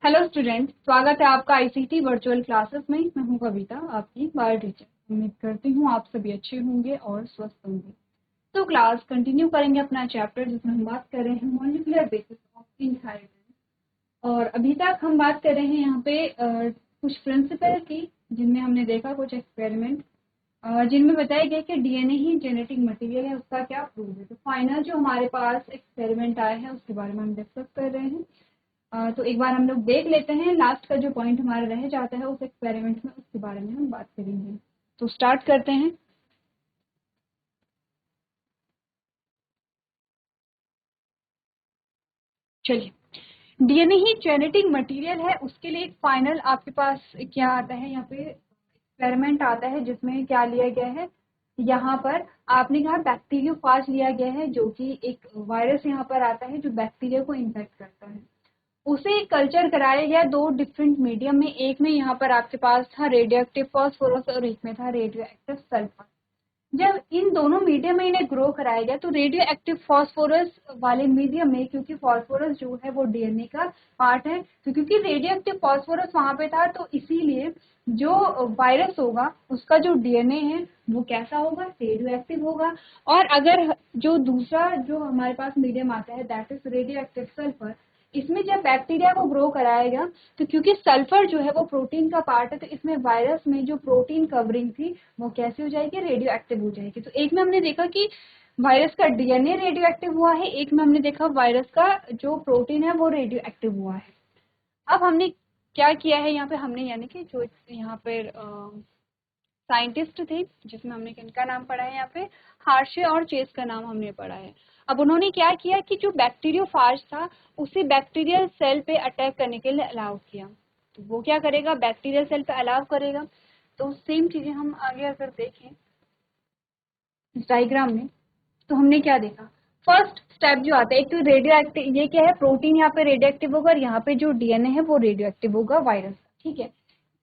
Hello student, स्वागत है आपका आईसीटी वर्चुअल क्लासेस में। मैं हूं कविता, आपकी बायो टीचर। उम्मीद करती हूं आप सभी अच्छे होंगे और स्वस्थ होंगे। तो क्लास कंटिन्यू करेंगे अपना चैप्टर जिसमें हम बात कर रहे हैं मॉलिक्यूलर बेसिस ऑफ इनहेरिटेंस। और अभी तक हम बात कर रहे हैं यहाँ पे कुछ प्रिंसिपल की, जिनमें हमने देखा कुछ एक्सपेरिमेंट जिनमें बताया गया कि डीएनए ही जेनेटिक मटेरियल है, उसका क्या प्रूव है। तो फाइनल जो हमारे पास एक्सपेरिमेंट आया है उसके बारे में हम डिस्कस कर रहे हैं। तो एक बार हम लोग देख लेते हैं लास्ट का जो पॉइंट हमारा रह जाता है उस एक्सपेरिमेंट में, उसके बारे में हम बात करेंगे। तो स्टार्ट करते हैं। चलिए, डीएनए ही जेनेटिक मटेरियल है, उसके लिए एक फाइनल आपके पास क्या आता है, यहाँ पे एक्सपेरिमेंट आता है जिसमें क्या लिया गया है। यहाँ पर आपने कहा बैक्टीरियोफाज लिया गया है, जो कि एक वायरस यहाँ पर आता है जो बैक्टीरिया को इन्फेक्ट करता है। उसे कल्चर कराया गया दो डिफरेंट मीडियम में। एक में यहाँ पर आपके पास था रेडियो एक्टिव फॉस्फोरस और एक में था रेडियो एक्टिव सल्फर। जब इन दोनों मीडियम में इन्हें ग्रो कराया गया तो रेडियो एक्टिव फॉस्फोरस वाले मीडियम में, क्योंकि फॉस्फोरस जो है वो डीएनए का पार्ट है, तो क्योंकि रेडियो एक्टिव फॉस्फोरस वहां पे था तो इसीलिए जो वायरस होगा उसका जो डीएनए है वो कैसा होगा, रेडियो एक्टिव होगा। और अगर जो दूसरा जो हमारे पास मीडियम आता है that is radio active sulphur, इसमें जब बैक्टीरिया को ग्रो कराया गया तो क्योंकि सल्फर जो है वो प्रोटीन का पार्ट है, तो इसमें वायरस में जो प्रोटीन कवरिंग थी वो कैसे हो जाएगी, रेडियो एक्टिव हो जाएगी। तो एक में हमने देखा कि वायरस का डीएनए रेडियो एक्टिव हुआ है, एक में हमने देखा वायरस का जो प्रोटीन है वो रेडियो एक्टिव हुआ है। अब हमने क्या किया है यहाँ पे, हमने यानी कि जो यहाँ पे साइंटिस्ट थे जिसमें हमने किनका नाम पढ़ा है, यहाँ पे हार्शे और चेस का नाम हमने पढ़ा है। अब उन्होंने क्या किया कि जो बैक्टीरियोफाज था उसे बैक्टीरियल सेल पे अटैक करने के लिए अलाउ किया। तो वो क्या करेगा, बैक्टीरियल सेल पे अलाउ करेगा। तो सेम चीजें हम आगे अगर देखें इस डायग्राम में तो हमने क्या देखा, फर्स्ट स्टेप जो आता है, एक तो रेडियो एक्टिव, ये क्या है, प्रोटीन यहाँ पे रेडियो एक्टिव होगा और यहाँ पे जो डीएनए है वो रेडियो एक्टिव होगा वायरस, ठीक है।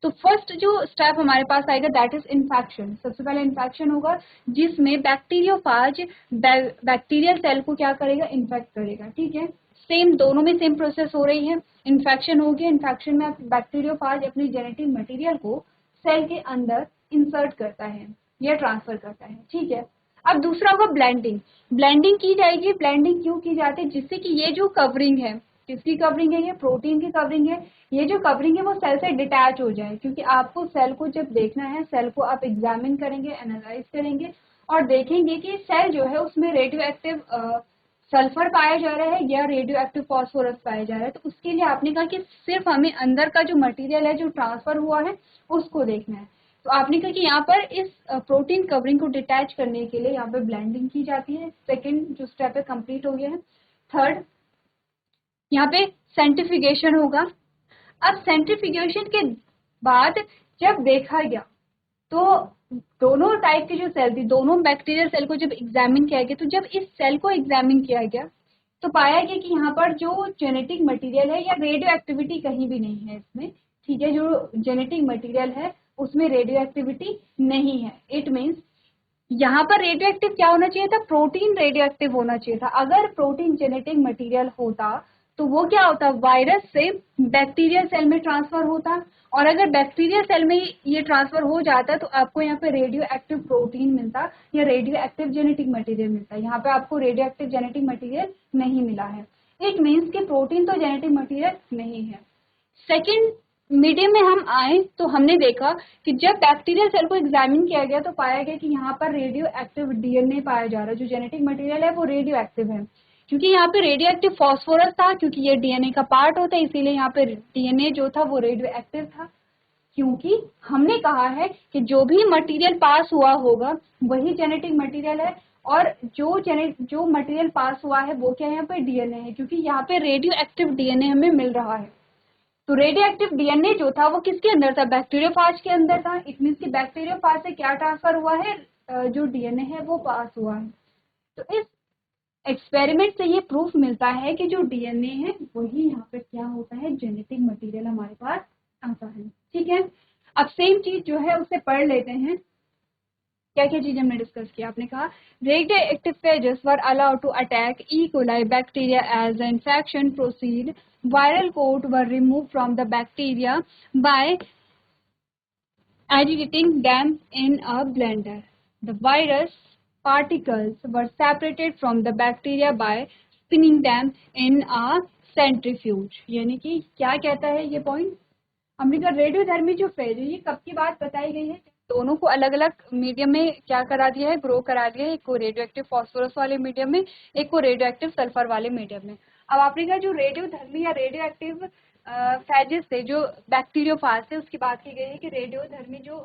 तो फर्स्ट जो स्टेप हमारे पास आएगा दैट इज इन्फेक्शन। सबसे पहले इन्फेक्शन होगा जिसमें बैक्टीरियोफाज बैक्टीरियल सेल को क्या करेगा, इन्फेक्ट करेगा, ठीक है। सेम दोनों में सेम प्रोसेस हो रही है। इन्फेक्शन हो गया, इन्फेक्शन में बैक्टीरियोफाज अपनी जेनेटिक मटेरियल को सेल के अंदर इंसर्ट करता है या ट्रांसफर करता है, ठीक है। अब दूसरा होगा ब्लेंडिंग। ब्लेंडिंग की जाएगी, ब्लेंडिंग क्यों की जाती है, जिससे कि ये जो कवरिंग है, किसकी कवरिंग है, ये प्रोटीन की कवरिंग है, ये जो कवरिंग है वो सेल से डिटैच हो जाए। क्योंकि आपको सेल को जब देखना है, सेल को आप एग्जामिन करेंगे, एनालाइज करेंगे और देखेंगे कि सेल जो है उसमें रेडियो एक्टिव सल्फर पाया जा रहा है या रेडियो एक्टिव फॉस्फोरस पाया जा रहा है। तो उसके लिए आपने कहा कि सिर्फ हमें अंदर का जो मटेरियल है जो ट्रांसफर हुआ है उसको देखना है। तो आपने कहा कि यहाँ पर इस प्रोटीन कवरिंग को डिटैच करने के लिए यहाँ पे ब्लेंडिंग की जाती है। सेकेंड जो स्टेप है कंप्लीट हो गया है। थर्ड यहाँ पे सेंट्रीफ्यूगेशन होगा। अब सेंट्रीफ्यूगेशन के बाद जब देखा गया तो दोनों टाइप की जो सेल थी, दोनों बैक्टीरियल सेल को जब एग्जामिन किया गया, तो जब इस सेल को एग्जामिन किया गया तो पाया गया कि यहाँ पर जो जेनेटिक मटेरियल है या रेडियो एक्टिविटी कहीं भी नहीं है इसमें, ठीक है। जो जेनेटिक मटेरियल है उसमें रेडियो एक्टिविटी नहीं है। इट मीन्स यहाँ पर रेडियो एक्टिव क्या होना चाहिए था, प्रोटीन रेडियो एक्टिव होना चाहिए था। अगर प्रोटीन जेनेटिक मटेरियल होता तो वो क्या होता, वायरस से बैक्टीरियल सेल में ट्रांसफर होता, और अगर बैक्टीरियल सेल में ये ट्रांसफर हो जाता तो आपको यहाँ पे रेडियो एक्टिव प्रोटीन मिलता या रेडियो एक्टिव जेनेटिक मटेरियल मिलता। यहाँ पे आपको रेडियो एक्टिव जेनेटिक मटेरियल नहीं मिला है। इट मीन्स कि प्रोटीन तो जेनेटिक मटेरियल नहीं है। सेकेंड मीडियम में हम आए तो हमने देखा कि जब बैक्टीरियल सेल को एग्जामिन किया गया तो पाया गया कि यहाँ पर रेडियो एक्टिव डीएनए पाया जा रहा है। जो जेनेटिक मटेरियल है वो रेडियो एक्टिव है, क्योंकि यहाँ पे रेडियो एक्टिव फॉस्फोरस था, क्योंकि ये डीएनए का पार्ट होता है इसीलिए यहाँ पे डीएनए जो था वो रेडियो एक्टिव था। क्योंकि हमने कहा है कि जो भी मटेरियल पास हुआ होगा वही जेनेटिक मटेरियल है, और जो मटेरियल पास हुआ है वो क्या है, यहाँ पे डीएनए है, क्योंकि यहाँ पे रेडियो एक्टिव डीएनए हमें मिल रहा है। तो रेडियो एक्टिव डीएनए जो था वो किसके अंदर था, बैक्टीरियोफाज के अंदर था। इट मीन्स कि बैक्टीरियोफाज से क्या ट्रांसफर हुआ है, जो डीएनए है वो पास हुआ है। तो इस एक्सपेरिमेंट से ये प्रूफ मिलता है कि जो डीएनए है वही यहाँ पे क्या होता है, जेनेटिक मटेरियल हमारे पास आता है, ठीक है। अब सेम चीज जो है उसे पढ़ लेते हैं। क्या क्या चीज हमने डिस्कस किया? आपने कहा radioactive phages were allowed to attack E coli bacteria as the infection proceed, viral coat were remove from the bacteria by agitating them in a blender. The virus particles were separated from the bacteria by spinning them in a centrifuge. यानी कि क्या कहता है ये point? हमने कहा रेडियोधर्मी जो फेज है ये कब की बात बताई गई है? दोनों को अलग अलग मीडियम में क्या करा दिया है, ग्रो करा दिया है। एक को रेडियो एक्टिव फॉस्फोरस वाले मीडियम में, एक को रेडियो एक्टिव सल्फर वाले मीडियम में। अब आपने कहा जो रेडियोधर्मी या रेडियो एक्टिव फेजेस थे, जो बैक्टीरियोफाज थे, उसकी बात की गई है कि रेडियोधर्मी जो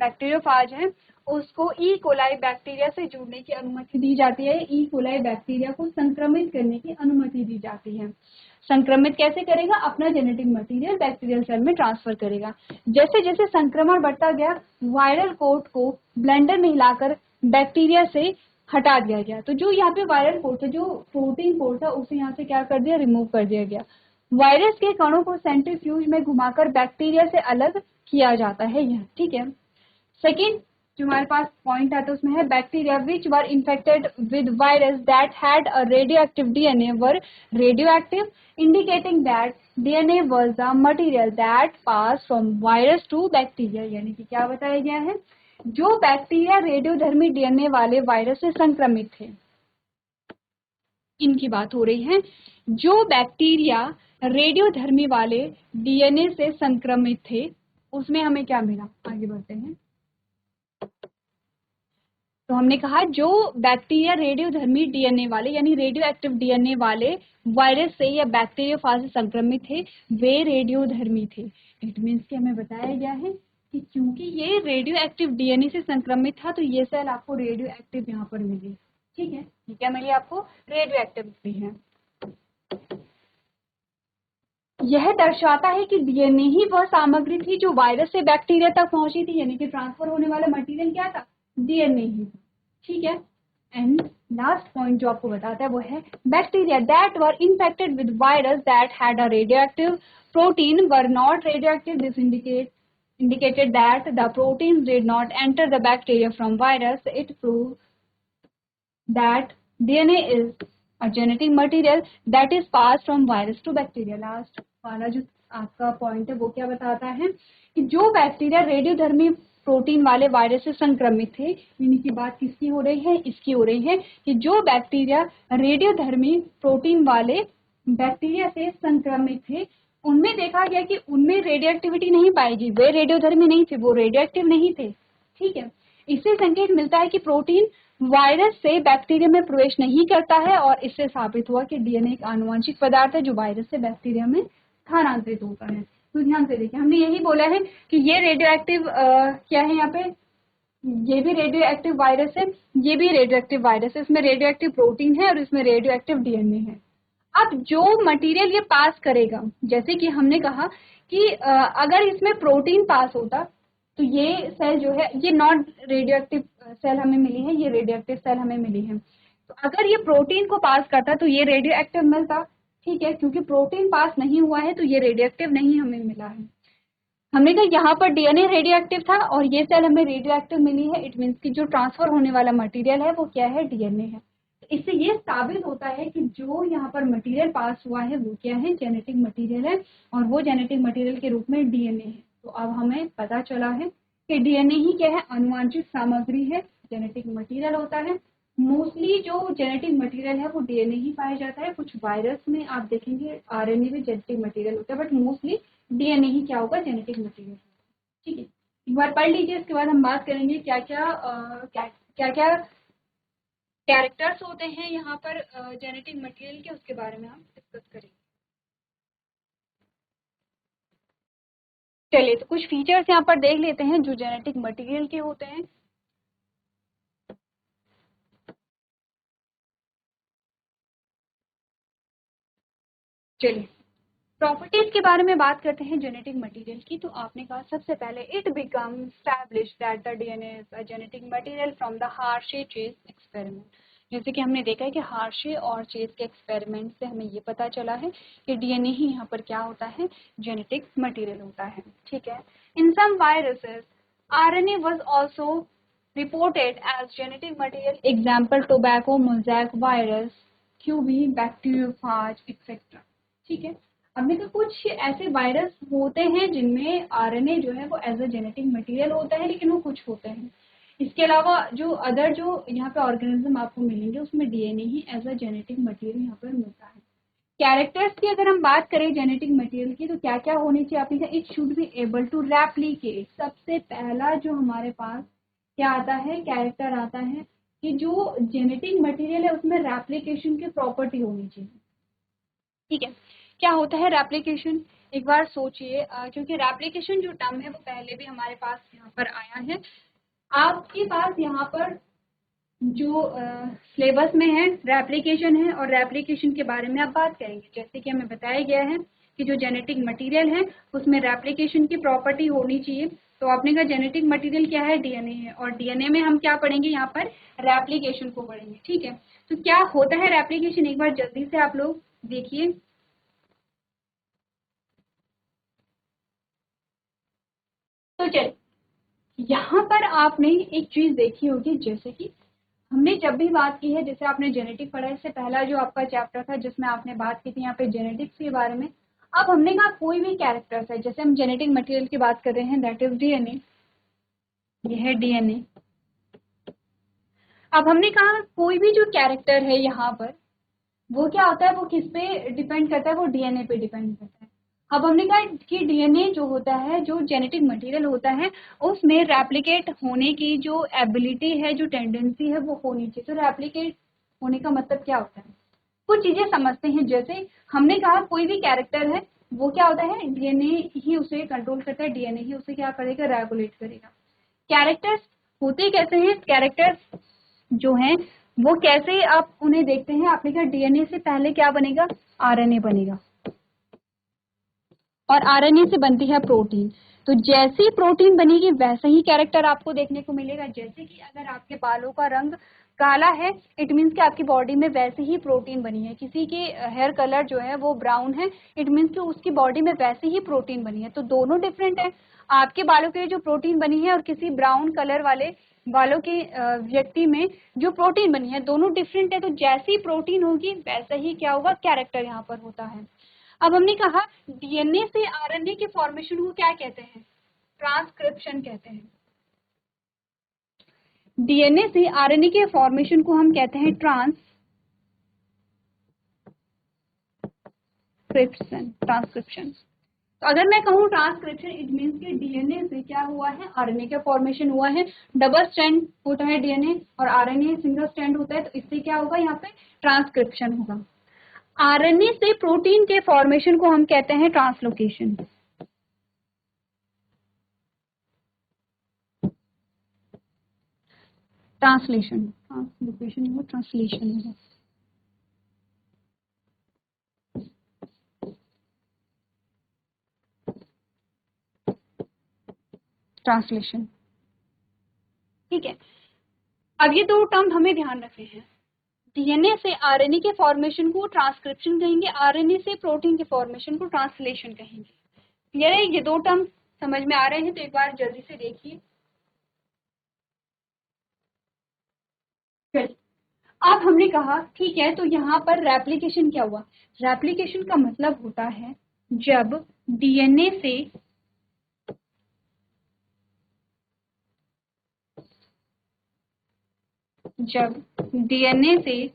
बैक्टीरियोफाज है उसको ई कोलाई बैक्टीरिया से जुड़ने की अनुमति दी जाती है, ई कोलाई बैक्टीरिया को संक्रमित करने की अनुमति दी जाती है। संक्रमित कैसे करेगा? अपना जेनेटिक मटेरियल बैक्टीरियल सेल में ट्रांसफर करेगा। जैसे जैसे संक्रमण बढ़ता गया, वायरल कोट को ब्लेंडर में हिलाकर बैक्टीरिया से हटा दिया गया। तो जो यहाँ पे वायरल कोट था, जो प्रोटीन कोट था, उसे यहाँ से क्या कर दिया? रिमूव कर दिया गया। वायरस के कणों को सेंट्रीफ्यूज में घुमाकर बैक्टीरिया से अलग किया जाता है यह, ठीक है। सेकेंड जो हमारे पास पॉइंट आता है उसमें है bacteria which were infected with virus that had a radioactive DNA were radioactive, indicating that DNA was the material that pass from virus to bacteria. यानी कि क्या बताया गया है? जो बैक्टीरिया रेडियोधर्मी डीएनए वाले वायरस से संक्रमित थे, इनकी बात हो रही है। जो बैक्टीरिया रेडियोधर्मी वाले डीएनए से संक्रमित थे उसमें हमें क्या मिला? आगे बढ़ते हैं। तो हमने कहा जो बैक्टीरिया रेडियोधर्मी डीएनए वाले यानी रेडियो एक्टिव डीएनए वाले वायरस से या बैक्टीरियोफाज से संक्रमित थे वे रेडियोधर्मी थे। इट मीन्स कि हमें बताया गया है कि क्योंकि ये रेडियो एक्टिव डीएनए से संक्रमित था तो ये सेल आपको रेडियो एक्टिव यहाँ पर मिली, ठीक है। ये क्या मिली आपको? रेडियो एक्टिव मिली है। यह दर्शाता है कि डीएनए ही वह सामग्री थी जो वायरस से बैक्टीरिया तक पहुंची थी, यानी कि ट्रांसफर होने वाला मटेरियल क्या था? डीएनए ही था, ठीक है। एंड लास्ट पॉइंट जो आपको बताता है वो है bacteria that were infected with virus that had a radioactive protein were not radioactive. This indicated that the proteins did not enter the bacteria from virus. It proved that DNA is a genetic material that is passed from virus to bacteria. Last वाला जो आपका point है वो क्या बताता है कि जो बैक्टीरिया रेडियोधर्मी प्रोटीन वाले वायरस से संक्रमित थे, यानी की बात किसकी हो रही है? इसकी हो रही है कि जो बैक्टीरिया रेडियोधर्मी प्रोटीन वाले बैक्टीरिया से संक्रमित थे उनमें देखा गया कि उनमें रेडियोएक्टिविटी नहीं पाएगी, वे रेडियोधर्मी नहीं थे, वो रेडियोएक्टिव नहीं थे, ठीक है। इससे संकेत मिलता है कि प्रोटीन वायरस से बैक्टीरिया में प्रवेश नहीं करता है और इससे साबित हुआ कि डीएनए एक आनुवंशिक पदार्थ है जो वायरस से बैक्टीरिया में स्थानांतरित होता है। तो ध्यान से देखिए, हमने यही बोला है कि ये रेडियोएक्टिव क्या है यहाँ पे? ये भी रेडियो एक्टिव वायरस है, ये भी रेडियो एक्टिव वायरस है। इसमें रेडियो एक्टिव प्रोटीन है और इसमें रेडियो एक्टिव डीएनए है। अब जो मटेरियल ये पास करेगा, जैसे कि हमने कहा कि अगर इसमें प्रोटीन पास होता तो ये सेल जो है ये नॉन रेडियो एक्टिव सेल हमें मिली है, ये रेडियो एक्टिव सेल हमें मिली है। तो अगर ये प्रोटीन को पास करता तो ये रेडियो एक्टिव मिलता, ठीक है। क्योंकि प्रोटीन पास नहीं हुआ है तो ये रेडियो एक्टिव नहीं हमें मिला है। हमने कहा यहाँ पर डीएनए रेडियो एक्टिव था और ये सेल हमें रेडियो एक्टिव मिली है। इट मीन्स कि जो ट्रांसफर होने वाला मटेरियल है वो क्या है? डीएनए है। इससे ये साबित होता है कि जो यहाँ पर मटेरियल पास हुआ है वो क्या है? जेनेटिक मटेरियल है और वो जेनेटिक मटेरियल के रूप में डीएनए है। तो अब हमें पता चला है कि डीएनए ही क्या है? आनुवंशिक सामग्री है, जेनेटिक मटेरियल होता है। मोस्टली जो जेनेटिक मटेरियल है वो डीएनए ही पाया जाता है। कुछ वायरस में आप देखेंगे आरएनए भी जेनेटिक मटेरियल होता है, बट मोस्टली डीएनए ही क्या होगा? जेनेटिक मटेरियल, ठीक है। एक बार पढ़ लीजिए, इसके बाद हम बात करेंगे क्या क्या कैरेक्टर्स होते हैं यहाँ पर जेनेटिक मटेरियल के, उसके बारे में हम डिस्कस करेंगे। चलिए, तो कुछ फीचर्स यहाँ पर देख लेते हैं जो जेनेटिक मटेरियल के होते हैं। चलिए, प्रॉपर्टीज के बारे में बात करते हैं जेनेटिक मटेरियल की। तो आपने कहा सबसे पहले it become established that the DNA is a genetic material from the Hershey-chase experiment. जैसे कि हमने देखा है कि हार्शे और चेज के एक्सपेरिमेंट से हमें ये पता चला है कि डीएनए ही यहाँ पर क्या होता है? जेनेटिक मटेरियल होता है, ठीक है। In some viruses RNA was also reported as genetic material, example tobacco, mosaic virus, QB, bacteriophage, etc. ठीक है, हमने तो कुछ ऐसे वायरस होते हैं जिनमें आरएनए जो है वो एज अ जेनेटिक मटेरियल होता है, लेकिन वो कुछ होते हैं। इसके अलावा जो अदर जो यहाँ पे ऑर्गेनिज्म आपको मिलेंगे उसमें डीएनए ही एज अ जेनेटिक मटेरियल यहाँ पर मिलता है। कैरेक्टर्स की अगर हम बात करें जेनेटिक मटेरियल की, तो क्या क्या होनी चाहिए आपने कहा, it should be able to replicate. सबसे पहला जो हमारे पास क्या आता है, कैरेक्टर आता है कि जो जेनेटिक मटेरियल है उसमें रेप्लिकेशन की प्रॉपर्टी होनी चाहिए। ठीक है, क्या होता है रेप्लिकेशन, एक बार सोचिए, क्योंकि रेप्लिकेशन जो टर्म है वो पहले भी हमारे पास यहाँ पर आया है। आपके पास यहाँ पर जो सिलेबस में है रेप्लिकेशन है, और रेप्लिकेशन के बारे में आप बात करेंगे। जैसे कि हमें बताया गया है कि जो जेनेटिक मटेरियल है उसमें रेप्लिकेशन की प्रॉपर्टी होनी चाहिए। तो आपने कहा जेनेटिक मटेरियल क्या है, डीएनए है, और डीएनए में हम क्या पढ़ेंगे, यहाँ पर रेप्लिकेशन को पढ़ेंगे। ठीक है, तो क्या होता है रेप्लिकेशन, एक बार जल्दी से आप लोग देखिए। तो चलिए, यहाँ पर आपने एक चीज देखी होगी, जैसे कि हमने जब भी बात की है, जैसे आपने जेनेटिक पढ़ा है, इससे पहला जो आपका चैप्टर था जिसमें आपने बात की थी यहाँ पे जेनेटिक्स के बारे में। अब हमने कहा कोई भी कैरेक्टर्स है, जैसे हम जेनेटिक मटेरियल की बात कर रहे हैं, दैट इज डीएनए, यह है डीएनए। अब हमने कहा कोई भी जो कैरेक्टर है यहाँ पर वो क्या होता है, वो किस पे डिपेंड करता है, वो डीएनए पे डिपेंड करता है। अब हमने कहा कि डीएनए जो होता है, जो जेनेटिक मटेरियल होता है, उसमें रेप्लिकेट होने की जो एबिलिटी है, जो टेंडेंसी है, वो होनी चाहिए। तो रेप्लिकेट होने का मतलब क्या होता है, कुछ चीजें समझते हैं। जैसे हमने कहा कोई भी कैरेक्टर है वो क्या होता है, डीएनए ही उसे कंट्रोल करता है, डीएनए ही उसे क्या करेगा, रेगुलेट करेगा। कैरेक्टर्स होते कैसे हैं, कैरेक्टर्स जो हैं वो कैसे आप उन्हें देखते हैं, आपने कहा डीएनए से पहले क्या बनेगा, आरएनए बनेगा, और आरएनए से बनती है प्रोटीन। तो जैसी प्रोटीन बनेगी वैसे ही कैरेक्टर आपको देखने को मिलेगा। जैसे कि अगर आपके बालों का रंग काला है, इट मीन्स कि आपकी बॉडी में वैसे ही प्रोटीन बनी है। किसी के हेयर कलर जो है वो ब्राउन है, इट मीन्स कि उसकी बॉडी में वैसे ही प्रोटीन बनी है। तो दोनों डिफरेंट है, आपके बालों के जो प्रोटीन बनी है और किसी ब्राउन कलर वाले बालों के व्यक्ति में जो प्रोटीन बनी है, दोनों डिफरेंट है। तो जैसी प्रोटीन होगी वैसा ही क्या होगा, कैरेक्टर यहाँ पर होता है। अब हमने कहा डीएनए से आरएनए के फॉर्मेशन को क्या कहते हैं, ट्रांसक्रिप्शन कहते हैं। डीएनए से आरएनए के फॉर्मेशन को हम कहते हैं ट्रांसक्रिप्शन। तो अगर मैं कहूँ ट्रांसक्रिप्शन, इट मीन्स कि डीएनए से क्या हुआ है, आरएनए का फॉर्मेशन हुआ है। डबल स्ट्रैंड होता है डीएनए और आरएनए सिंगल स्ट्रैंड होता है, तो इससे क्या होगा, यहाँ पे ट्रांसक्रिप्शन होगा। आरएनए से प्रोटीन के फॉर्मेशन को हम कहते हैं ट्रांसलोकेशन। ट्रांसलेशन, ट्रांसलोकेशन होगा, ट्रांसलेशन होगा। ट्रांसलेशन, ठीक है। अब ये दो टर्म हमें ध्यान रखने हैं। डीएनए से आरएनए के फॉर्मेशन को ट्रांसक्रिप्शन कहेंगे, आरएनए से प्रोटीन के फॉर्मेशन को ट्रांसलेशन कहेंगे। क्लियर है, ये दो टर्म समझ में आ रहे हैं? तो एक बार जल्दी से देखिए। अब हमने कहा ठीक है, तो यहाँ पर रेप्लिकेशन क्या हुआ, रेप्लिकेशन का मतलब होता है जब डीएनए से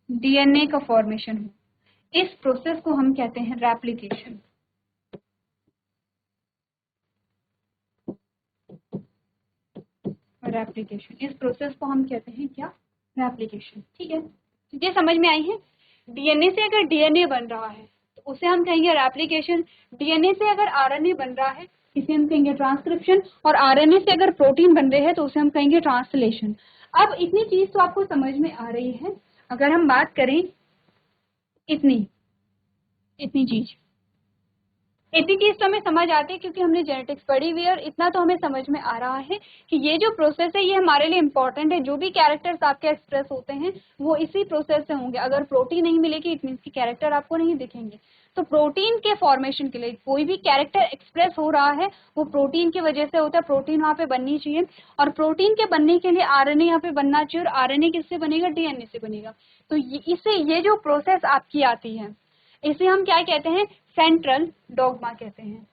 डीएनए का फॉर्मेशन हो, इस प्रोसेस को हम कहते हैं रेप्लिकेशन। इस प्रोसेस को हम कहते हैं क्या, रेप्लिकेशन। ठीक है, ये समझ में आई है। डीएनए से अगर डीएनए बन रहा है तो उसे हम कहेंगे रेप्लिकेशन। डीएनए से अगर आरएनए बन रहा है इसे हम कहेंगे ट्रांसक्रिप्शन, और आरएनए से अगर प्रोटीन बन रहे हैं तो उसे हम कहेंगे ट्रांसलेशन। अब इतनी चीज तो आपको समझ में आ रही है। अगर हम बात करें इतनी चीज, इतनी चीज तो हमें समझ आती है क्योंकि हमने जेनेटिक्स पढ़ी हुई है, और इतना तो हमें समझ में आ रहा है कि ये जो प्रोसेस है ये हमारे लिए इम्पोर्टेंट है। जो भी कैरेक्टर्स आपके एक्सप्रेस होते हैं वो इसी प्रोसेस से होंगे। अगर प्रोटीन नहीं मिलेगी इट मीन्स की कैरेक्टर आपको नहीं दिखेंगे। तो प्रोटीन के फॉर्मेशन के लिए कोई भी कैरेक्टर एक्सप्रेस हो रहा है वो प्रोटीन की वजह से होता है। प्रोटीन वहाँ पे बननी चाहिए, और प्रोटीन के बनने के लिए आरएनए यहाँ पे बनना चाहिए, और आरएनए किससे बनेगा? डीएनए से बनेगा। तो इसे ये जो प्रोसेस आपकी आती है इसे हम क्या कहते हैं? सेंट्रल डॉग्मा कहते हैं।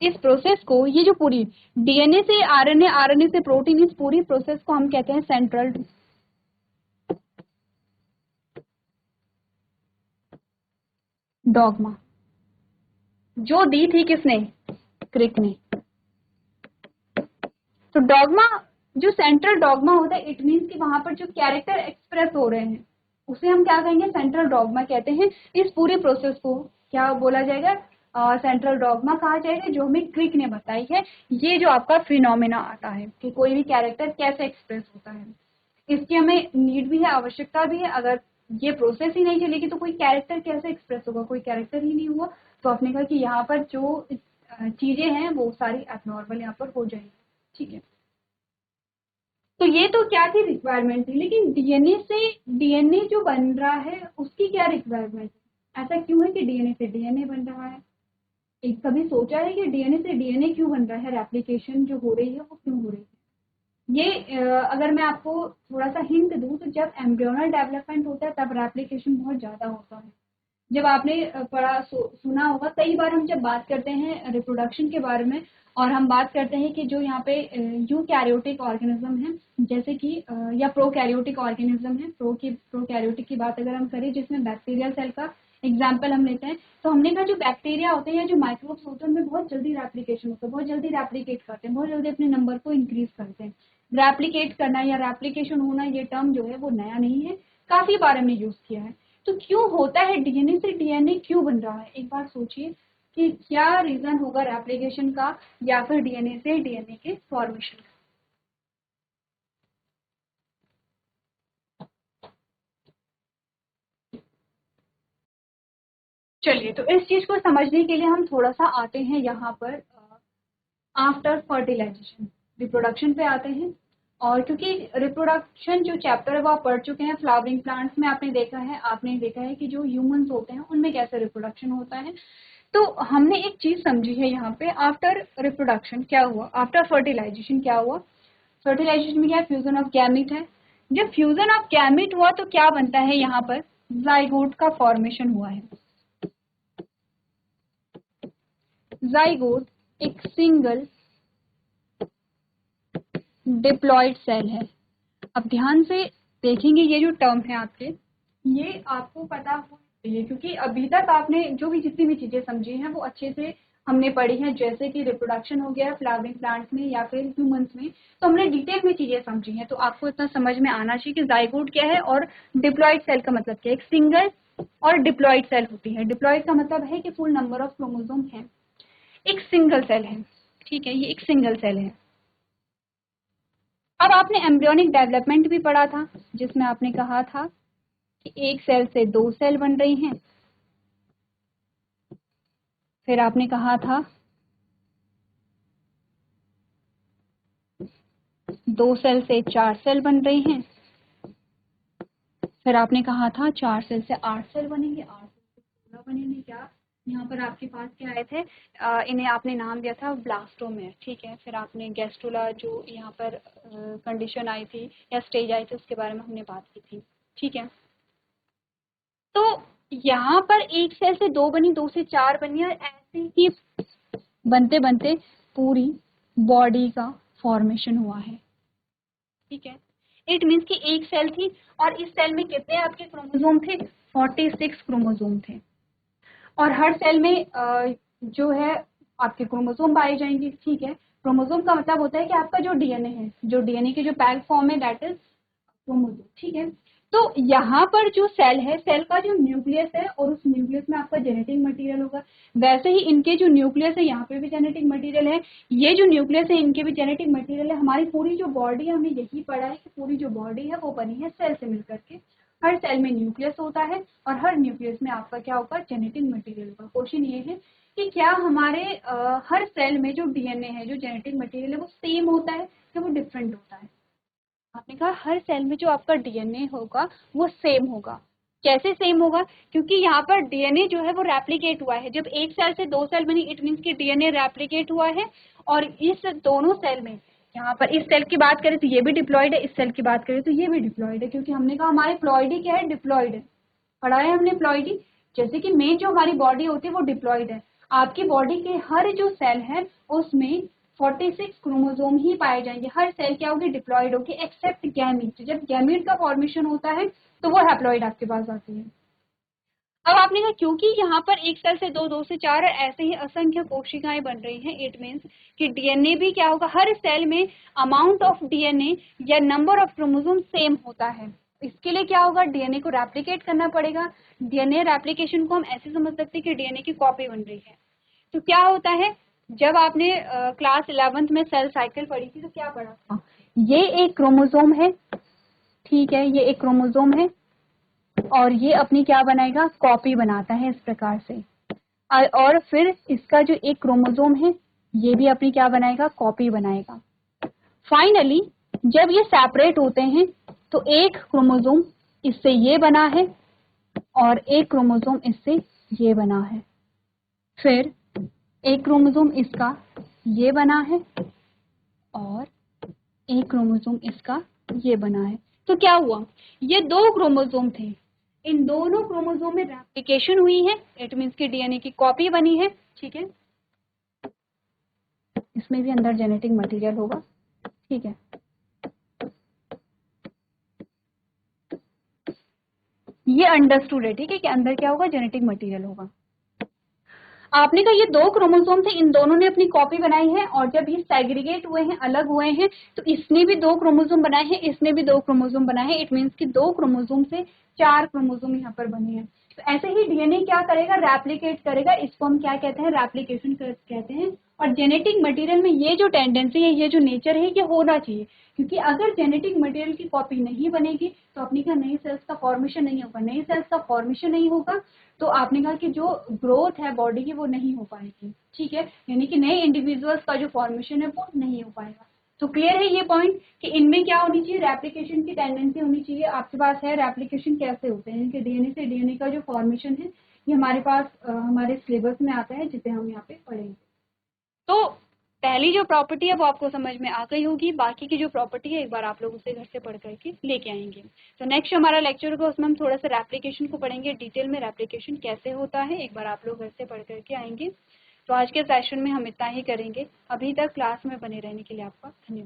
इस प्रोसेस को, ये जो पूरी डीएनए से आरएनए, आरएनए से प्रोटीन, इस पूरी प्रोसेस को हम कहते हैं सेंट्रल डॉग्मा। जो दी थी किसने? क्रिक ने। तो डॉग्मा, जो सेंट्रल डॉग्मा होता है इट मीन्स कि वहां पर जो कैरेक्टर एक्सप्रेस हो रहे हैं उसे हम क्या कहेंगे? सेंट्रल डॉग्मा कहते हैं। इस पूरी प्रोसेस को क्या बोला जाएगा? सेंट्रल डॉग्मा कहा जाएगा, जो हमें क्रिक ने बताई है। ये जो आपका फिनोमेना आता है कि कोई भी कैरेक्टर कैसे एक्सप्रेस होता है, इसकी हमें नीड भी है, आवश्यकता भी है। अगर ये प्रोसेस ही नहीं चलेगी तो कोई कैरेक्टर कैसे एक्सप्रेस होगा? कोई कैरेक्टर ही नहीं हुआ। तो आपने कहा कि यहाँ पर जो चीजें हैं वो सारी एबनॉर्मल यहाँ पर हो जाएंगी। ठीक है, तो ये तो क्या थी? रिक्वायरमेंट थी। लेकिन डीएनए से डीएनए जो बन रहा है उसकी क्या रिक्वायरमेंट है? ऐसा क्यों है कि डीएनए से डीएनए बन रहा है? एक कभी सोचा है कि डीएनए से डीएनए क्यों बन रहा है? रेप्लिकेशन जो हो रही है वो क्यों हो रही है? ये अगर मैं आपको थोड़ा सा हिंट दूं तो जब एम्ब्रियोनल डेवलपमेंट होता है तब रेप्लिकेशन बहुत ज्यादा होता है। जब आपने पढ़ा सुना होगा, कई बार हम जब बात करते हैं रिप्रोडक्शन के बारे में और हम बात करते हैं कि जो यहाँ पे यूकैरियोटिक ऑर्गेनिज्म है, जैसे कि या प्रोकैरियोटिक ऑर्गेनिज्म है, प्रोकैरियोटिक की बात अगर हम करें जिसमें बैक्टीरियल सेल का एग्जाम्पल हम लेते हैं, तो हमने कहा जो बैक्टीरिया होते हैं या जो माइक्रोब्स होते हैं उनमें बहुत जल्दी रेप्लिकेशन होता है, बहुत जल्दी रेप्लिकेट करते हैं, बहुत जल्दी अपने नंबर को इंक्रीज करते हैं। रेप्लिकेट करना या रेप्लिकेशन होना ये टर्म जो है वो नया नहीं है, काफी बार हमने यूज किया है। तो क्यों होता है? डीएनए से डीएनए क्यों बन रहा है? एक बार सोचिए कि क्या रीजन होगा रेप्लिकेशन का या फिर डीएनए से डीएनए के फॉर्मेशन का। चलिए, तो इस चीज को समझने के लिए हम थोड़ा सा आते हैं यहाँ पर आफ्टर फर्टिलाइजेशन, रिप्रोडक्शन पे आते हैं। और क्योंकि रिप्रोडक्शन जो चैप्टर है वो आप पढ़ चुके हैं, फ्लावरिंग प्लांट्स में आपने देखा है कि जो ह्यूमंस होते हैं उनमें कैसे रिप्रोडक्शन होता है। तो हमने एक चीज समझी है यहाँ पे, आफ्टर रिप्रोडक्शन क्या हुआ, आफ्टर फर्टिलाइजेशन क्या हुआ? फर्टिलाइजेशन में क्या? फ्यूजन ऑफ गैमीट है। जब फ्यूजन ऑफ गैमीट हुआ तो क्या बनता है? यहाँ पर जाइगोट का फॉर्मेशन हुआ है। जाइगोट एक सिंगल डिप्लॉयड सेल है। अब ध्यान से देखेंगे, ये जो टर्म है आपके, ये आपको पता होना चाहिए क्योंकि अभी तक आपने जो भी जितनी भी चीजें समझी हैं वो अच्छे से हमने पढ़ी हैं। जैसे कि रिप्रोडक्शन हो गया फ्लावरिंग प्लांट्स में या फिर ह्यूमंस में, तो हमने डिटेल में चीजें समझी हैं। तो आपको इतना समझ में आना चाहिए कि जाइगोट क्या है और डिप्लॉयड सेल का मतलब क्या है। एक सिंगल और डिप्लॉयड सेल होती है। डिप्लॉयड का मतलब है कि फुल नंबर ऑफ क्रोमोसोम है। एक सिंगल सेल है, ठीक है, ये एक सिंगल सेल है। अब आपने एम्ब्रियोनिक डेवलपमेंट भी पढ़ा था जिसमें आपने कहा था कि एक सेल से दो सेल बन रही हैं। फिर आपने कहा था दो सेल से चार सेल बन रही हैं। फिर आपने कहा था चार सेल से आठ सेल बनेंगे, आठ सेल से 16 बनेंगे। क्या यहाँ पर आपके पास क्या आए थे? इन्हें आपने नाम दिया था ब्लास्टोमेर, ठीक है। फिर आपने गैस्ट्रुला जो यहाँ पर कंडीशन आई थी या स्टेज आई थी उसके बारे में हमने बात की थी, ठीक है। तो यहाँ पर एक सेल से दो बनी, दो से चार बनी, और ऐसे ही बनते बनते पूरी बॉडी का फॉर्मेशन हुआ है, ठीक है। इट मीन्स कि एक सेल थी और इस सेल में कितने आपके क्रोमोसोम थे? 46 क्रोमोसोम थे। और हर सेल में जो है आपके क्रोमोसोम पाए जाएंगे, ठीक है। क्रोमोसोम का मतलब होता है कि आपका जो डीएनए है, जो डीएनए की जो पैक्ड फॉर्म है दैट इज क्रोमोसोम, ठीक है। तो यहाँ पर जो सेल है, सेल का जो न्यूक्लियस है और उस न्यूक्लियस में आपका जेनेटिक मटेरियल होगा। वैसे ही इनके जो न्यूक्लियस है यहाँ पे भी जेनेटिक मटेरियल है, ये जो न्यूक्लियस है इनके भी जेनेटिक मटेरियल है। हमारी पूरी जो बॉडी है, हमने यही पढ़ा है कि पूरी जो बॉडी है वो बनी है सेल से मिलकर के। हर सेल में न्यूक्लियस होता है और हर न्यूक्लियस में आपका क्या होगा, जेनेटिक मटेरियल होगा। क्वेश्चन ये है कि क्या हमारे हर सेल में जो डीएनए है, जो जेनेटिक मटेरियल है, वो सेम होता है या वो डिफरेंट होता है? आपने कहा हर सेल में जो आपका डीएनए होगा वो सेम होगा। कैसे सेम होगा? क्योंकि यहाँ पर डीएनए जो है वो रेप्लिकेट हुआ है। जब एक सेल से 2 सेल बनी, इट मीन्स कि डीएनए रेप्लिकेट हुआ है। और इस दोनों सेल में, यहाँ पर इस सेल की बात करें तो ये भी डिप्लॉइड है, इस सेल की बात करें तो ये भी डिप्लॉइड है, क्योंकि हमने कहा हमारे प्लॉइडी क्या है, डिप्लॉइड है। पढ़ा है हमने प्लॉइडी। जैसे कि मेन जो हमारी बॉडी होती है वो डिप्लॉइड है। आपकी बॉडी के हर जो सेल है उसमें 46 क्रोमोसोम ही पाए जाएंगे। हर सेल क्या होगी, डिप्लॉइड होगी, एक्सेप्ट गैमीट। जब गैमीट का फॉर्मेशन होता है तो वो हैप्लॉइड आपके पास आती है। अब आपने कहा क्योंकि यहाँ पर एक सेल से 2, 2 से 4 और ऐसे ही असंख्य कोशिकाएं बन रही हैं, इट मीन्स कि डीएनए भी क्या होगा, हर सेल में अमाउंट ऑफ डीएनए या नंबर ऑफ क्रोमोसोम सेम होता है। इसके लिए क्या होगा, डीएनए को रेप्लिकेट करना पड़ेगा। डीएनए रेप्लिकेशन को हम ऐसे समझ सकते हैं कि डीएनए की कॉपी बन रही है। तो क्या होता है, जब आपने क्लास 11th में सेल साइकिल पढ़ी थी तो क्या पढ़ा था, ये एक क्रोमोसोम है, ठीक है, ये एक क्रोमोसोम है और ये अपनी क्या बनाएगा, कॉपी बनाता है इस प्रकार से। और फिर इसका जो एक क्रोमोसोम है ये भी अपनी क्या बनाएगा, कॉपी बनाएगा। फाइनली जब ये सेपरेट होते हैं तो एक क्रोमोसोम इससे ये बना है और एक क्रोमोसोम इससे ये बना है। फिर एक क्रोमोसोम इसका ये बना है और एक क्रोमोसोम इसका ये बना है। तो क्या हुआ, ये 2 क्रोमोसोम थे, इन दोनों क्रोमोसोम में रेप्लिकेशन हुई है, इट मीन्स कि डीएनए की कॉपी बनी है, ठीक है। इसमें भी अंदर जेनेटिक मटेरियल होगा, ठीक है। ये अंडरस्टूड है, ठीक है, कि अंदर क्या होगा, जेनेटिक मटेरियल होगा। आपने कहा ये 2 क्रोमोसोम थे, इन दोनों ने अपनी कॉपी बनाई है और जब ये सेग्रीगेट हुए हैं, अलग हुए हैं, तो इसने भी 2 क्रोमोसोम बनाए हैं, इसने भी 2 क्रोमोसोम बनाए हैं। इट मीन्स कि 2 क्रोमोसोम से 4 क्रोमोसोम यहाँ पर बने हैं। तो ऐसे ही डीएनए क्या करेगा, रेप्लिकेट करेगा। इसको हम क्या कहते हैं, रेप्लिकेशन कहते हैं। और जेनेटिक मटेरियल में ये जो टेंडेंसी है, ये जो नेचर है, ये होना चाहिए। क्योंकि अगर जेनेटिक मटेरियल की कॉपी नहीं बनेगी तो अपनी का नई सेल्स का फॉर्मेशन नहीं होगा। नई सेल्स का फॉर्मेशन नहीं होगा तो आपने कहा कि जो ग्रोथ है बॉडी की वो नहीं हो पाएगी, ठीक है। यानी कि नए इंडिविजुअल्स का जो फॉर्मेशन है वो नहीं हो पाएगा। तो क्लियर है ये पॉइंट कि इनमें क्या होनी चाहिए, रेप्लिकेशन की टेंडेंसी होनी चाहिए। आपके पास है रेप्लिकेशन कैसे होते हैं, कि डीएनए से डीएनए का जो फॉर्मेशन है ये हमारे पास हमारे सिलेबस में आता है, जिसे हम यहाँ पे पढ़ेंगे। तो पहली जो प्रॉपर्टी है वो आपको समझ में आ गई होगी। बाकी की जो प्रॉपर्टी है एक बार आप लोग उसे घर से पढ़ करके लेके आएंगे। तो नेक्स्ट हमारा लेक्चर होगा, उसमें हम थोड़ा सा रेप्लिकेशन को पढ़ेंगे, डिटेल में रेप्लिकेशन कैसे होता है एक बार आप लोग घर से पढ़ करके आएंगे। तो आज के सेशन में हम इतना ही करेंगे। अभी तक क्लास में बने रहने के लिए आपका धन्यवाद।